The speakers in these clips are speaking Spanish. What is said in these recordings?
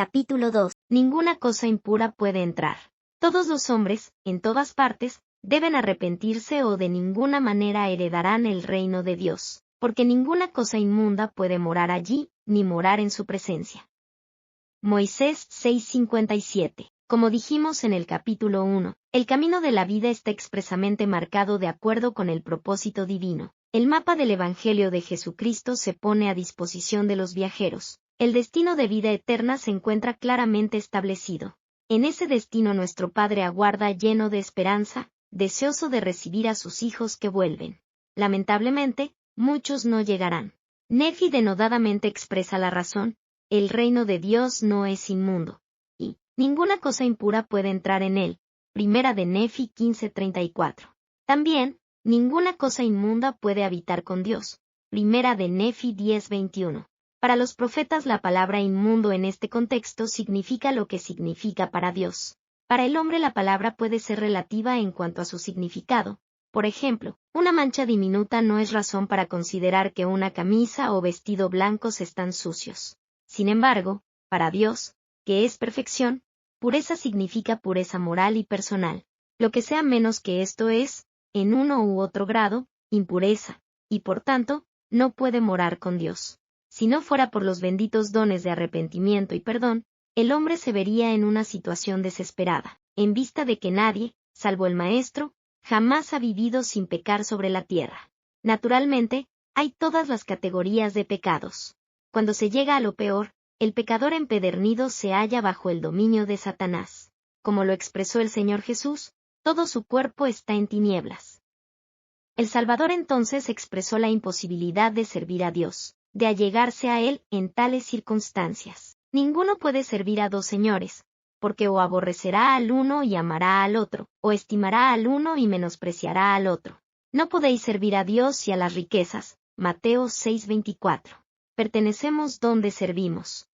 Capítulo 2. Ninguna cosa impura puede entrar. Todos los hombres, en todas partes, deben arrepentirse o de ninguna manera heredarán el reino de Dios, porque ninguna cosa inmunda puede morar allí, ni morar en su presencia. Moisés 6:57. Como dijimos en el capítulo 1, el camino de la vida está expresamente marcado de acuerdo con el propósito divino. El mapa del Evangelio de Jesucristo se pone a disposición de los viajeros. El destino de vida eterna se encuentra claramente establecido. En ese destino nuestro Padre aguarda lleno de esperanza, deseoso de recibir a sus hijos que vuelven. Lamentablemente, muchos no llegarán. Nefi denodadamente expresa la razón: el reino de Dios no es inmundo, y ninguna cosa impura puede entrar en él. Primera de Nefi 15:34. También, ninguna cosa inmunda puede habitar con Dios. Primera de Nefi 10:21. Para los profetas la palabra inmundo en este contexto significa lo que significa para Dios. Para el hombre la palabra puede ser relativa en cuanto a su significado. Por ejemplo, una mancha diminuta no es razón para considerar que una camisa o vestido blancos están sucios. Sin embargo, para Dios, que es perfección, pureza significa pureza moral y personal. Lo que sea menos que esto es, en uno u otro grado, impureza, y por tanto, no puede morar con Dios. Si no fuera por los benditos dones de arrepentimiento y perdón, el hombre se vería en una situación desesperada, en vista de que nadie, salvo el Maestro, jamás ha vivido sin pecar sobre la tierra. Naturalmente, hay todas las categorías de pecados. Cuando se llega a lo peor, el pecador empedernido se halla bajo el dominio de Satanás. Como lo expresó el Señor Jesús, todo su cuerpo está en tinieblas. El Salvador entonces expresó la imposibilidad de servir a Dios, de allegarse a Él en tales circunstancias. Ninguno puede servir a dos señores, porque o aborrecerá al uno y amará al otro, o estimará al uno y menospreciará al otro. No podéis servir a Dios y a las riquezas. Mateo 6:24. Pertenecemos donde servimos.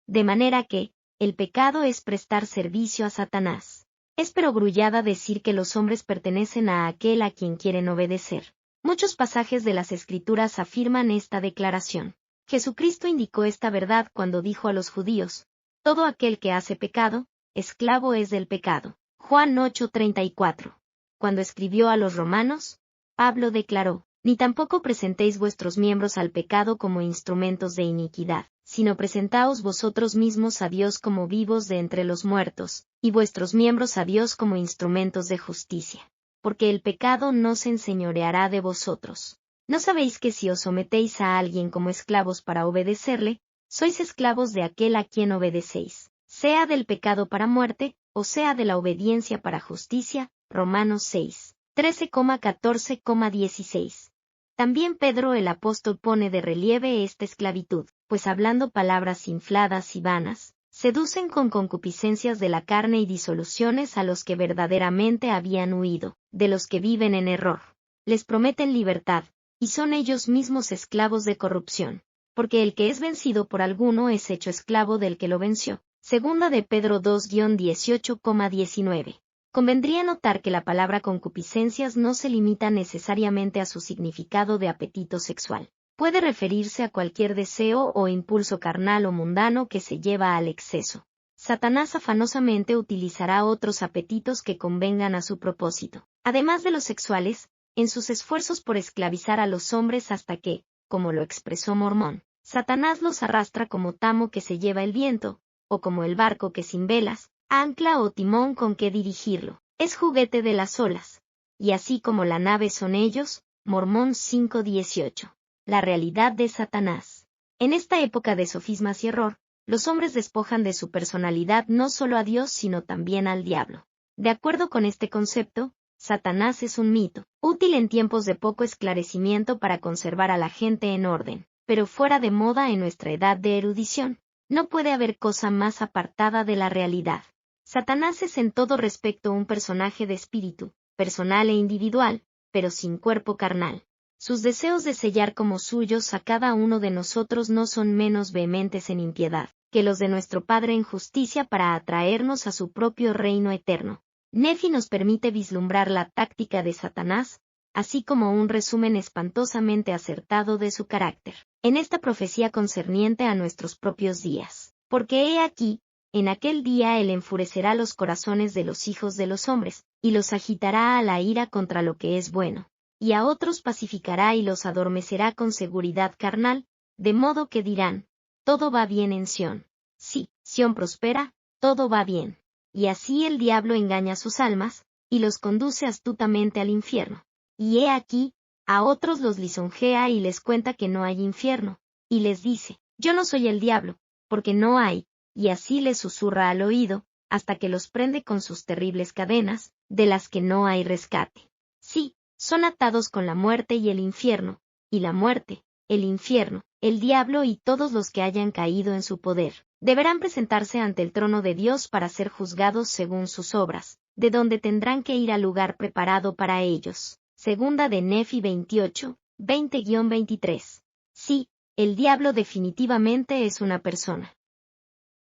De manera que, el pecado es prestar servicio a Satanás. Es perogrullada decir que los hombres pertenecen a aquel a quien quieren obedecer. Muchos pasajes de las Escrituras afirman esta declaración. Jesucristo indicó esta verdad cuando dijo a los judíos: todo aquel que hace pecado, esclavo es del pecado. Juan 8:34. Cuando escribió a los romanos, Pablo declaró: ni tampoco presentéis vuestros miembros al pecado como instrumentos de iniquidad, sino presentaos vosotros mismos a Dios como vivos de entre los muertos, y vuestros miembros a Dios como instrumentos de justicia. Porque el pecado no se enseñoreará de vosotros. ¿No sabéis que si os sometéis a alguien como esclavos para obedecerle, sois esclavos de aquel a quien obedecéis, sea del pecado para muerte, o sea de la obediencia para justicia? Romanos 6, 13,14,16. También Pedro el apóstol pone de relieve esta esclavitud, pues hablando palabras infladas y vanas, seducen con concupiscencias de la carne y disoluciones a los que verdaderamente habían huido, de los que viven en error. Les prometen libertad, y son ellos mismos esclavos de corrupción, porque el que es vencido por alguno es hecho esclavo del que lo venció. Segunda de Pedro 2-18,19. Convendría notar que la palabra concupiscencias no se limita necesariamente a su significado de apetito sexual. Puede referirse a cualquier deseo o impulso carnal o mundano que se lleva al exceso. Satanás afanosamente utilizará otros apetitos que convengan a su propósito, además de los sexuales, en sus esfuerzos por esclavizar a los hombres hasta que, como lo expresó Mormón, Satanás los arrastra como tamo que se lleva el viento, o como el barco que sin velas, ancla o timón con que dirigirlo, es juguete de las olas. Y así como la nave son ellos, Mormón 5:18. La realidad de Satanás. En esta época de sofismas y error, los hombres despojan de su personalidad no solo a Dios sino también al diablo. De acuerdo con este concepto, Satanás es un mito, útil en tiempos de poco esclarecimiento para conservar a la gente en orden, pero fuera de moda en nuestra edad de erudición. No puede haber cosa más apartada de la realidad. Satanás es en todo respecto un personaje de espíritu, personal e individual, pero sin cuerpo carnal. Sus deseos de sellar como suyos a cada uno de nosotros no son menos vehementes en impiedad que los de nuestro Padre en justicia para atraernos a su propio reino eterno. Nefi nos permite vislumbrar la táctica de Satanás, así como un resumen espantosamente acertado de su carácter, en esta profecía concerniente a nuestros propios días. Porque he aquí, en aquel día él enfurecerá los corazones de los hijos de los hombres, y los agitará a la ira contra lo que es bueno, y a otros pacificará y los adormecerá con seguridad carnal, de modo que dirán, todo va bien en Sión. Sí, Sión prospera, todo va bien. Y así el diablo engaña sus almas, y los conduce astutamente al infierno. Y he aquí, a otros los lisonjea y les cuenta que no hay infierno, y les dice, yo no soy el diablo, porque no hay, y así les susurra al oído, hasta que los prende con sus terribles cadenas, de las que no hay rescate. Sí, son atados con la muerte y el infierno, y la muerte, el infierno, el diablo y todos los que hayan caído en su poder, deberán presentarse ante el trono de Dios para ser juzgados según sus obras, de donde tendrán que ir al lugar preparado para ellos. Segunda de Nefi 28, 20-23. Sí, el diablo definitivamente es una persona.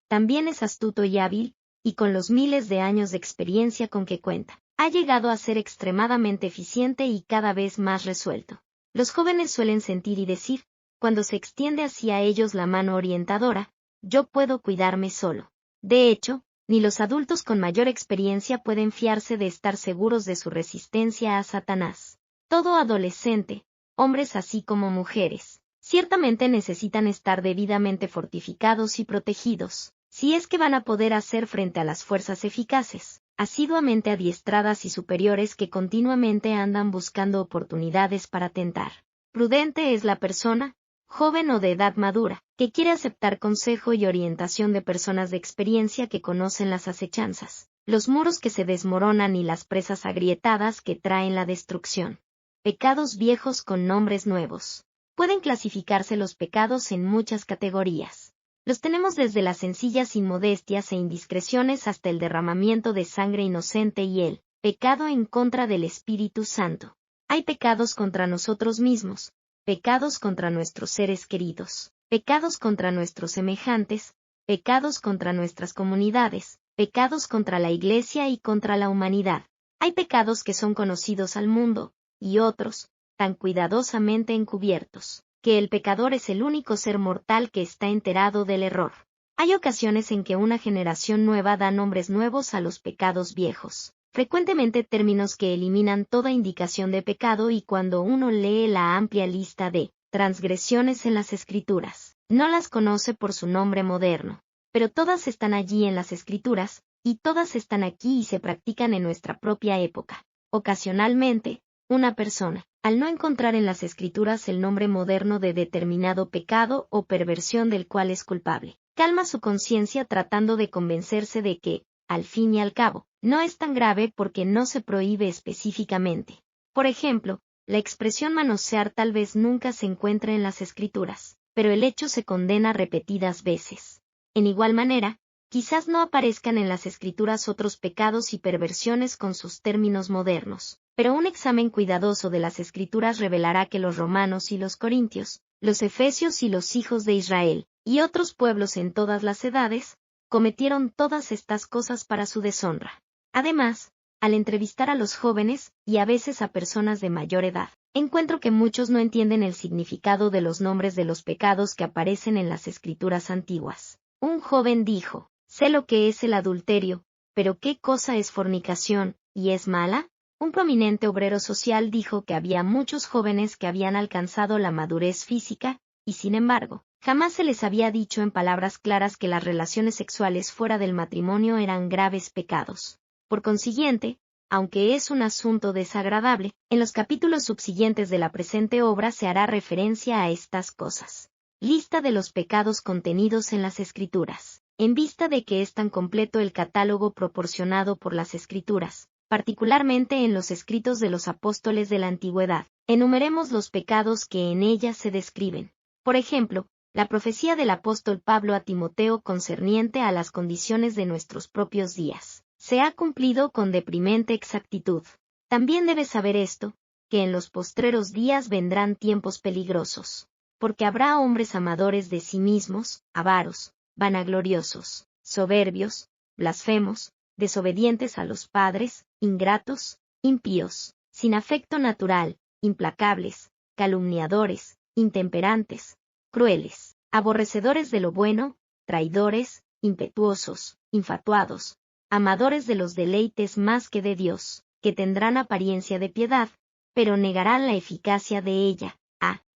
También es astuto y hábil, y con los miles de años de experiencia con que cuenta, ha llegado a ser extremadamente eficiente y cada vez más resuelto. Los jóvenes suelen sentir y decir, cuando se extiende hacia ellos la mano orientadora, yo puedo cuidarme solo. De hecho, ni los adultos con mayor experiencia pueden fiarse de estar seguros de su resistencia a Satanás. Todo adolescente, hombres así como mujeres, ciertamente necesitan estar debidamente fortificados y protegidos, si es que van a poder hacer frente a las fuerzas eficaces, asiduamente adiestradas y superiores que continuamente andan buscando oportunidades para tentar. Prudente es la persona, joven o de edad madura, que quiere aceptar consejo y orientación de personas de experiencia que conocen las acechanzas, los muros que se desmoronan y las presas agrietadas que traen la destrucción. Pecados viejos con nombres nuevos. Pueden clasificarse los pecados en muchas categorías. Los tenemos desde las sencillas inmodestias e indiscreciones hasta el derramamiento de sangre inocente y el pecado en contra del Espíritu Santo. Hay pecados contra nosotros mismos, pecados contra nuestros seres queridos, pecados contra nuestros semejantes, pecados contra nuestras comunidades, pecados contra la Iglesia y contra la humanidad. Hay pecados que son conocidos al mundo, y otros, tan cuidadosamente encubiertos, que el pecador es el único ser mortal que está enterado del error. Hay ocasiones en que una generación nueva da nombres nuevos a los pecados viejos, frecuentemente términos que eliminan toda indicación de pecado, y cuando uno lee la amplia lista de transgresiones en las Escrituras, no las conoce por su nombre moderno, pero todas están allí en las Escrituras, y todas están aquí y se practican en nuestra propia época. Ocasionalmente, una persona, al no encontrar en las Escrituras el nombre moderno de determinado pecado o perversión del cual es culpable, calma su conciencia tratando de convencerse de que, al fin y al cabo, no es tan grave porque no se prohíbe específicamente. Por ejemplo, la expresión manosear tal vez nunca se encuentre en las Escrituras, pero el hecho se condena repetidas veces. En igual manera, quizás no aparezcan en las Escrituras otros pecados y perversiones con sus términos modernos, pero un examen cuidadoso de las Escrituras revelará que los romanos y los corintios, los efesios y los hijos de Israel, y otros pueblos en todas las edades, cometieron todas estas cosas para su deshonra. Además, al entrevistar a los jóvenes, y a veces a personas de mayor edad, encuentro que muchos no entienden el significado de los nombres de los pecados que aparecen en las Escrituras antiguas. Un joven dijo, sé lo que es el adulterio, pero ¿qué cosa es fornicación, y es mala? Un prominente obrero social dijo que había muchos jóvenes que habían alcanzado la madurez física, y sin embargo, jamás se les había dicho en palabras claras que las relaciones sexuales fuera del matrimonio eran graves pecados. Por consiguiente, aunque es un asunto desagradable, en los capítulos subsiguientes de la presente obra se hará referencia a estas cosas. Lista de los pecados contenidos en las Escrituras. En vista de que es tan completo el catálogo proporcionado por las Escrituras, particularmente en los escritos de los apóstoles de la antigüedad, enumeremos los pecados que en ellas se describen. Por ejemplo, la profecía del apóstol Pablo a Timoteo concerniente a las condiciones de nuestros propios días, se ha cumplido con deprimente exactitud. También debes saber esto, que en los postreros días vendrán tiempos peligrosos, porque habrá hombres amadores de sí mismos, avaros, vanagloriosos, soberbios, blasfemos, desobedientes a los padres, ingratos, impíos, sin afecto natural, implacables, calumniadores, intemperantes, crueles, aborrecedores de lo bueno, traidores, impetuosos, infatuados, amadores de los deleites más que de Dios, que tendrán apariencia de piedad, pero negarán la eficacia de ella.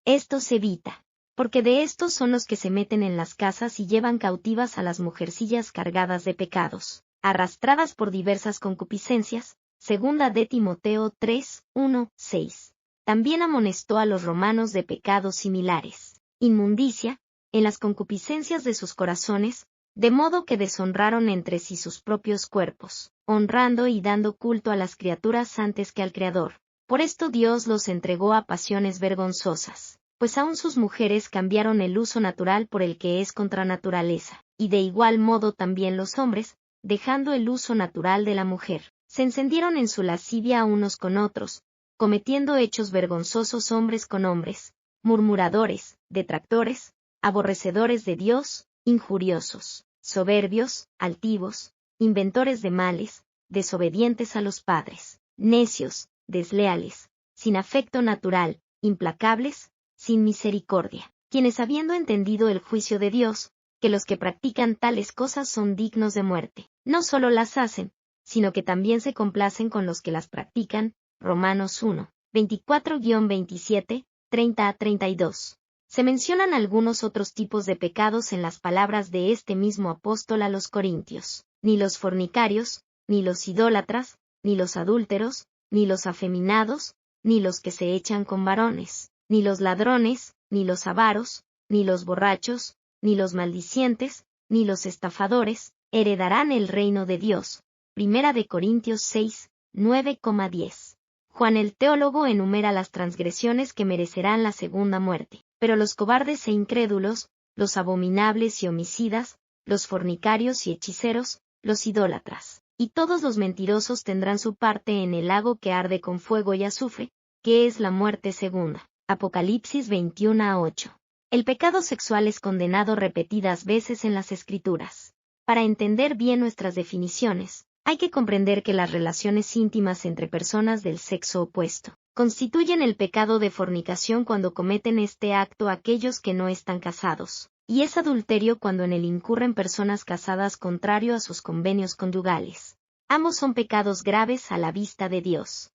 Esto se evita, porque de estos son los que se meten en las casas y llevan cautivas a las mujercillas cargadas de pecados, arrastradas por diversas concupiscencias. Segunda de Timoteo 3, 1, 6. También amonestó a los romanos de pecados similares, inmundicia, en las concupiscencias de sus corazones, de modo que deshonraron entre sí sus propios cuerpos, honrando y dando culto a las criaturas antes que al Creador. Por esto Dios los entregó a pasiones vergonzosas, pues aún sus mujeres cambiaron el uso natural por el que es contra naturaleza, y de igual modo también los hombres, dejando el uso natural de la mujer, se encendieron en su lascivia unos con otros, cometiendo hechos vergonzosos hombres con hombres, murmuradores, detractores, aborrecedores de Dios, injuriosos, soberbios, altivos, inventores de males, desobedientes a los padres, necios, desleales, sin afecto natural, implacables, sin misericordia, quienes habiendo entendido el juicio de Dios, que los que practican tales cosas son dignos de muerte, no solo las hacen, sino que también se complacen con los que las practican. Romanos 1, 24-27, 30-32. Se mencionan algunos otros tipos de pecados en las palabras de este mismo apóstol a los Corintios: ni los fornicarios, ni los idólatras, ni los adúlteros, ni los afeminados, ni los que se echan con varones, ni los ladrones, ni los avaros, ni los borrachos, ni los maldicientes, ni los estafadores, heredarán el reino de Dios. Primera de Corintios 6, 9,10. Juan el teólogo enumera las transgresiones que merecerán la segunda muerte, pero los cobardes e incrédulos, los abominables y homicidas, los fornicarios y hechiceros, los idólatras, y todos los mentirosos tendrán su parte en el lago que arde con fuego y azufre, que es la muerte segunda. Apocalipsis 21-8. El pecado sexual es condenado repetidas veces en las Escrituras. Para entender bien nuestras definiciones, hay que comprender que las relaciones íntimas entre personas del sexo opuesto constituyen el pecado de fornicación cuando cometen este acto aquellos que no están casados, y es adulterio cuando en él incurren personas casadas contrario a sus convenios conyugales. Ambos son pecados graves a la vista de Dios.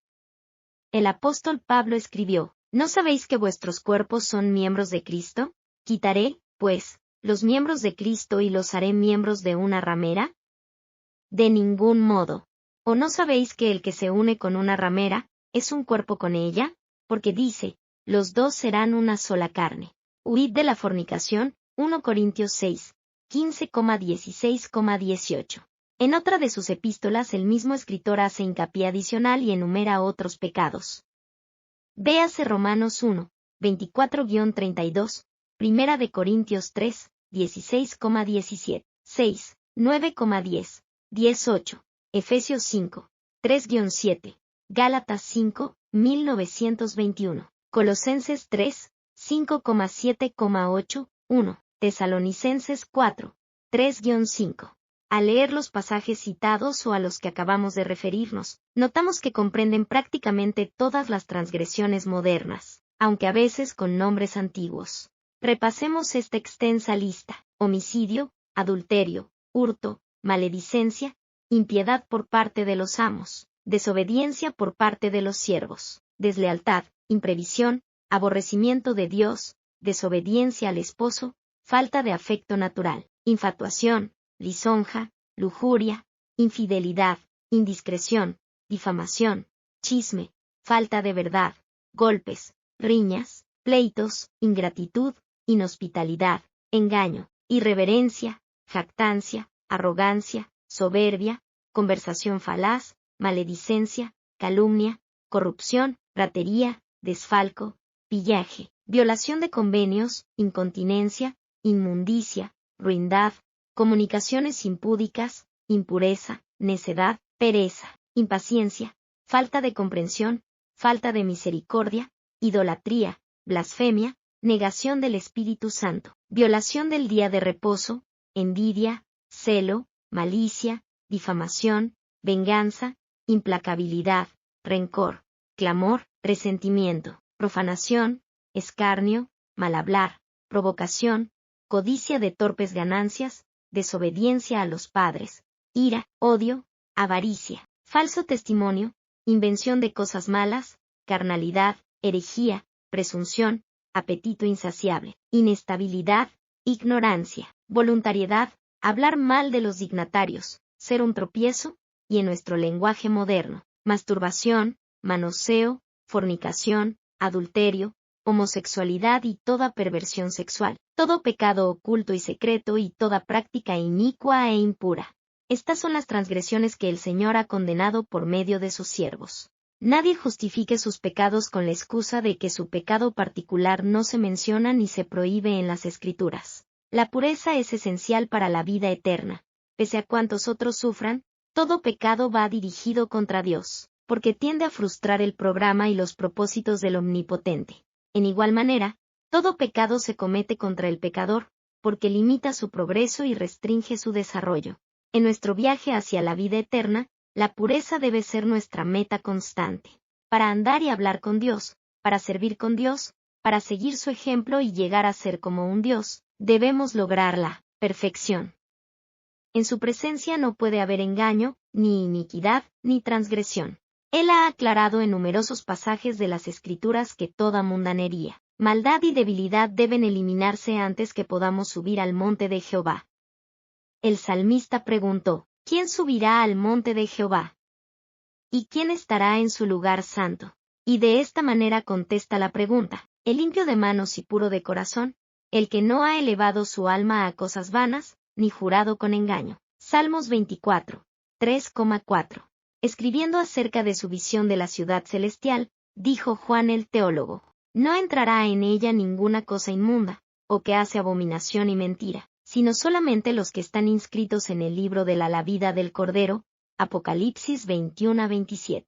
El apóstol Pablo escribió: ¿No sabéis que vuestros cuerpos son miembros de Cristo? ¿Quitaré, pues, los miembros de Cristo y los haré miembros de una ramera? De ningún modo. ¿O no sabéis que el que se une con una ramera es un cuerpo con ella? Porque dice: los dos serán una sola carne. Huid de la fornicación. 1 Corintios 6, 15,16,18. En otra de sus epístolas el mismo escritor hace hincapié adicional y enumera otros pecados. Véase Romanos 1, 24-32, Primera de Corintios 3, 16,17, 6, 9,10, 18, Efesios 5, 3-7, Gálatas 5, 1921, Colosenses 3, 5,7,8, 1, Tesalonicenses 4, 3-5. Al leer los pasajes citados o a los que acabamos de referirnos, notamos que comprenden prácticamente todas las transgresiones modernas, aunque a veces con nombres antiguos. Repasemos esta extensa lista: homicidio, adulterio, hurto, maledicencia, impiedad por parte de los amos, desobediencia por parte de los siervos, deslealtad, imprevisión, aborrecimiento de Dios, desobediencia al esposo, falta de afecto natural, infatuación, lisonja, lujuria, infidelidad, indiscreción, difamación, chisme, falta de verdad, golpes, riñas, pleitos, ingratitud, inhospitalidad, engaño, irreverencia, jactancia, arrogancia, soberbia, conversación falaz, maledicencia, calumnia, corrupción, ratería, desfalco, pillaje, violación de convenios, incontinencia, inmundicia, ruindad, comunicaciones impúdicas, impureza, necedad, pereza, impaciencia, falta de comprensión, falta de misericordia, idolatría, blasfemia, negación del Espíritu Santo, violación del día de reposo, envidia, celo, malicia, difamación, venganza, implacabilidad, rencor, clamor, resentimiento, profanación, escarnio, mal hablar, provocación, codicia de torpes ganancias, desobediencia a los padres, ira, odio, avaricia, falso testimonio, invención de cosas malas, carnalidad, herejía, presunción, apetito insaciable, inestabilidad, ignorancia, voluntariedad, hablar mal de los dignatarios, ser un tropiezo, y en nuestro lenguaje moderno, masturbación, manoseo, fornicación, adulterio, homosexualidad y toda perversión sexual, todo pecado oculto y secreto y toda práctica inicua e impura. Estas son las transgresiones que el Señor ha condenado por medio de sus siervos. Nadie justifique sus pecados con la excusa de que su pecado particular no se menciona ni se prohíbe en las Escrituras. La pureza es esencial para la vida eterna. Pese a cuantos otros sufran, todo pecado va dirigido contra Dios, porque tiende a frustrar el programa y los propósitos del Omnipotente. En igual manera, todo pecado se comete contra el pecador, porque limita su progreso y restringe su desarrollo. En nuestro viaje hacia la vida eterna, la pureza debe ser nuestra meta constante. Para andar y hablar con Dios, para servir con Dios, para seguir su ejemplo y llegar a ser como un Dios, debemos lograr la perfección. En su presencia no puede haber engaño, ni iniquidad, ni transgresión. Él ha aclarado en numerosos pasajes de las Escrituras que toda mundanería, maldad y debilidad deben eliminarse antes que podamos subir al monte de Jehová. El salmista preguntó, ¿quién subirá al monte de Jehová? ¿Y quién estará en su lugar santo? Y de esta manera contesta la pregunta, el limpio de manos y puro de corazón, el que no ha elevado su alma a cosas vanas, ni jurado con engaño. Salmos 24, 3,4. Escribiendo acerca de su visión de la ciudad celestial, dijo Juan el teólogo, no entrará en ella ninguna cosa inmunda, o que hace abominación y mentira, sino solamente los que están inscritos en el libro de la vida del Cordero, Apocalipsis 21-27.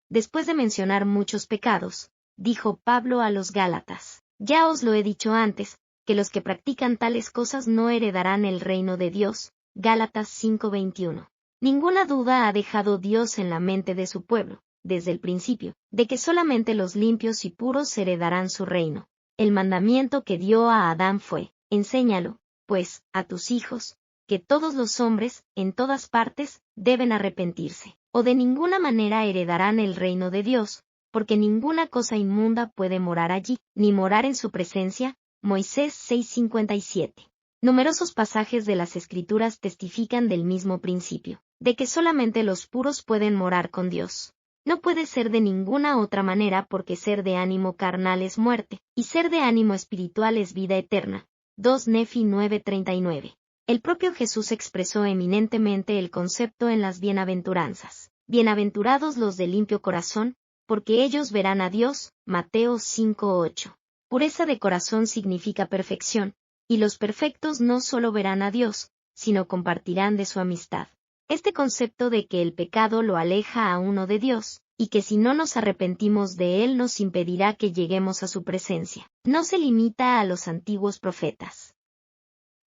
Después de mencionar muchos pecados, dijo Pablo a los Gálatas, ya os lo he dicho antes, que los que practican tales cosas no heredarán el reino de Dios, Gálatas 5:21. Ninguna duda ha dejado Dios en la mente de su pueblo, desde el principio, de que solamente los limpios y puros heredarán su reino. El mandamiento que dio a Adán fue, enséñalo, pues, a tus hijos, que todos los hombres, en todas partes, deben arrepentirse, o de ninguna manera heredarán el reino de Dios, porque ninguna cosa inmunda puede morar allí, ni morar en su presencia, Moisés 6:57. Numerosos pasajes de las Escrituras testifican del mismo principio, de que solamente los puros pueden morar con Dios. No puede ser de ninguna otra manera porque ser de ánimo carnal es muerte, y ser de ánimo espiritual es vida eterna. 2 Nefi 9:39. El propio Jesús expresó eminentemente el concepto en las bienaventuranzas. Bienaventurados los de limpio corazón, porque ellos verán a Dios. Mateo 5:8. Pureza de corazón significa perfección, y los perfectos no solo verán a Dios, sino compartirán de su amistad. Este concepto de que el pecado lo aleja a uno de Dios, y que si no nos arrepentimos de él nos impedirá que lleguemos a su presencia, no se limita a los antiguos profetas.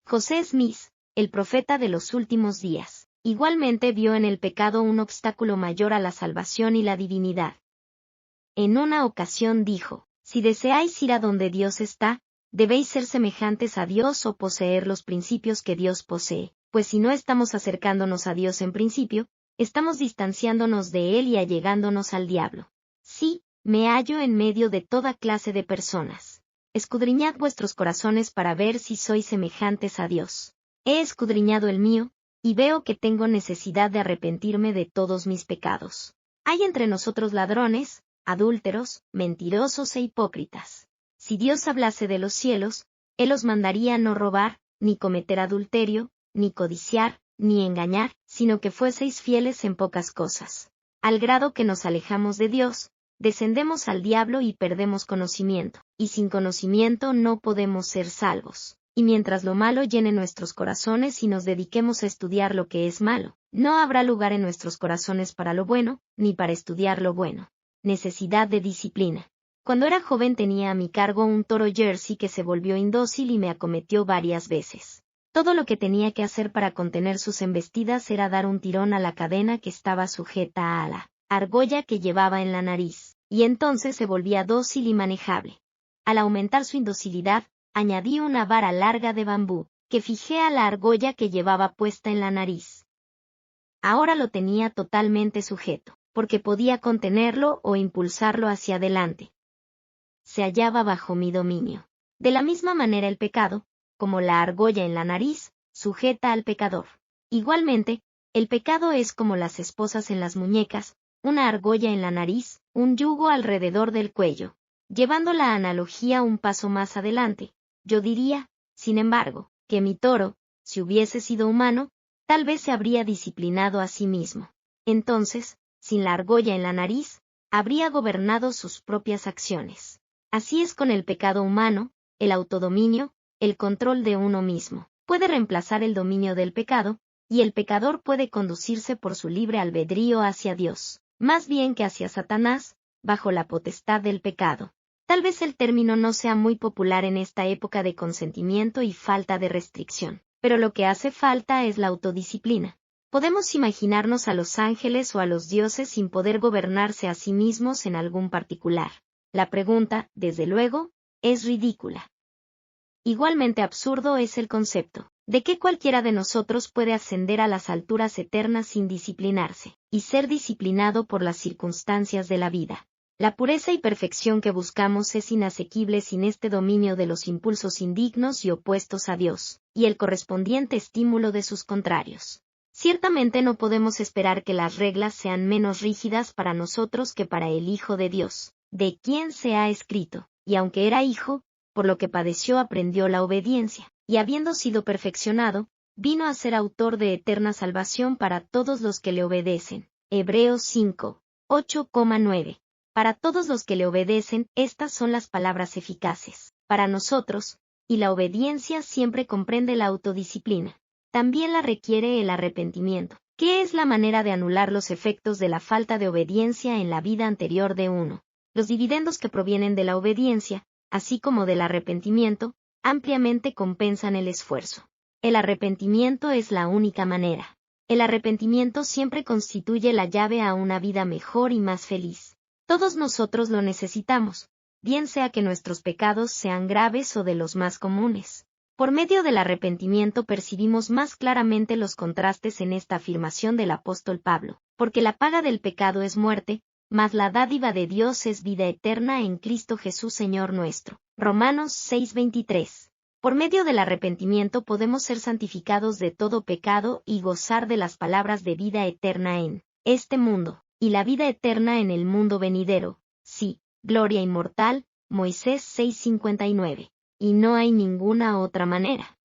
José Smith, el profeta de los últimos días, igualmente vio en el pecado un obstáculo mayor a la salvación y la divinidad. En una ocasión dijo, si deseáis ir a donde Dios está, debéis ser semejantes a Dios o poseer los principios que Dios posee, pues si no estamos acercándonos a Dios en principio, estamos distanciándonos de Él y allegándonos al diablo. Sí, me hallo en medio de toda clase de personas. Escudriñad vuestros corazones para ver si sois semejantes a Dios. He escudriñado el mío, y veo que tengo necesidad de arrepentirme de todos mis pecados. Hay entre nosotros ladrones, adúlteros, mentirosos e hipócritas. Si Dios hablase de los cielos, Él os mandaría no robar, ni cometer adulterio, ni codiciar, ni engañar, sino que fueseis fieles en pocas cosas. Al grado que nos alejamos de Dios, descendemos al diablo y perdemos conocimiento, y sin conocimiento no podemos ser salvos. Y mientras lo malo llene nuestros corazones y nos dediquemos a estudiar lo que es malo, no habrá lugar en nuestros corazones para lo bueno, ni para estudiar lo bueno. Necesidad de disciplina. Cuando era joven tenía a mi cargo un toro Jersey que se volvió indócil y me acometió varias veces. Todo lo que tenía que hacer para contener sus embestidas era dar un tirón a la cadena que estaba sujeta a la argolla que llevaba en la nariz, y entonces se volvía dócil y manejable. Al aumentar su indocilidad, añadí una vara larga de bambú, que fijé a la argolla que llevaba puesta en la nariz. Ahora lo tenía totalmente sujeto, porque podía contenerlo o impulsarlo hacia adelante. Se hallaba bajo mi dominio. De la misma manera el pecado, como la argolla en la nariz, sujeta al pecador. Igualmente, el pecado es como las esposas en las muñecas, una argolla en la nariz, un yugo alrededor del cuello. Llevando la analogía un paso más adelante, yo diría, sin embargo, que mi toro, si hubiese sido humano, tal vez se habría disciplinado a sí mismo. Entonces, sin la argolla en la nariz, habría gobernado sus propias acciones. Así es con el pecado humano, el autodominio, el control de uno mismo. Puede reemplazar el dominio del pecado, y el pecador puede conducirse por su libre albedrío hacia Dios, más bien que hacia Satanás, bajo la potestad del pecado. Tal vez el término no sea muy popular en esta época de consentimiento y falta de restricción, pero lo que hace falta es la autodisciplina. Podemos imaginarnos a los ángeles o a los dioses sin poder gobernarse a sí mismos en algún particular. La pregunta, desde luego, es ridícula. Igualmente absurdo es el concepto de que cualquiera de nosotros puede ascender a las alturas eternas sin disciplinarse, y ser disciplinado por las circunstancias de la vida. La pureza y perfección que buscamos es inasequible sin este dominio de los impulsos indignos y opuestos a Dios, y el correspondiente estímulo de sus contrarios. Ciertamente no podemos esperar que las reglas sean menos rígidas para nosotros que para el Hijo de Dios, de quien se ha escrito, y aunque era hijo, por lo que padeció aprendió la obediencia, y habiendo sido perfeccionado, vino a ser autor de eterna salvación para todos los que le obedecen. Hebreos 5, 8,9. Para todos los que le obedecen, estas son las palabras eficaces. Para nosotros, y la obediencia siempre comprende la autodisciplina. También la requiere el arrepentimiento, que es la manera de anular los efectos de la falta de obediencia en la vida anterior de uno. Los dividendos que provienen de la obediencia, así como del arrepentimiento, ampliamente compensan el esfuerzo. El arrepentimiento es la única manera. El arrepentimiento siempre constituye la llave a una vida mejor y más feliz. Todos nosotros lo necesitamos, bien sea que nuestros pecados sean graves o de los más comunes. Por medio del arrepentimiento percibimos más claramente los contrastes en esta afirmación del apóstol Pablo, porque la paga del pecado es muerte, mas la dádiva de Dios es vida eterna en Cristo Jesús Señor nuestro. Romanos 6:23. Por medio del arrepentimiento podemos ser santificados de todo pecado y gozar de las palabras de vida eterna en este mundo, y la vida eterna en el mundo venidero, sí, gloria inmortal, Moisés 6:59. Y no hay ninguna otra manera.